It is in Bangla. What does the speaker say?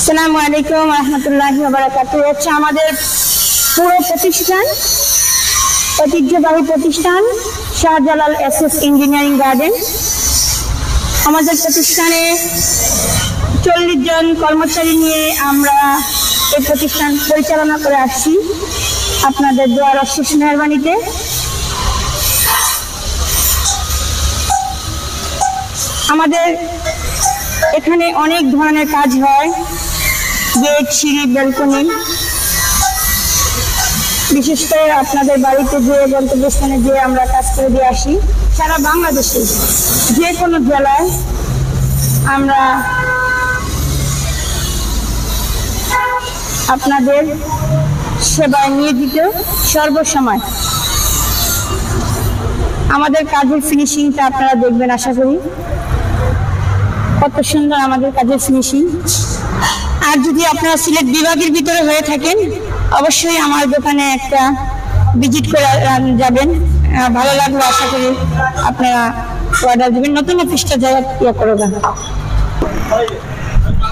আসসালামু আলাইকুম রহমতুল্লাহি ওয়া বারাকাতুহু। হচ্ছে আমাদের পুরো প্রতিষ্ঠান, ঐতিহ্যবাহী প্রতিষ্ঠান শাহজালাল এসএস ইঞ্জিনিয়ারিং গার্ডেন। আমাদের প্রতিষ্ঠানে 40 জন কর্মচারী নিয়ে আমরা এই প্রতিষ্ঠান পরিচালনা করে আসছি আপনাদের দোয়ার অশেষ মেহেরবানিতে। আমাদের এখানে অনেক ধরনের কাজ হয়, গেট, সিঁড়ি, ব্যালকনি, বিশেষ করে আপনাদের বাড়িতে যে গন্তব্যস্থানে যে আমরা কাজ করে দিয়ে আসি। সারা বাংলাদেশে যে কোনো জেলায় আমরা আপনাদের সেবায় নিয়োজিত সর্বসময়। আমাদের কাজের ফিনিশিংটা আপনারা দেখবেন, আশা করি কত সুন্দর আমাদের কাজের ফিনিশিং। আর যদি আপনারা সিলেট বিভাগের ভিতরে হয়ে থাকেন, অবশ্যই আমার দোকানে একটা ভিজিট করে যাবেন, ভালো লাগবে। আশা করি আপনারা অর্ডার দেবেন, নতুন অফিসটা জায়গা করবেন।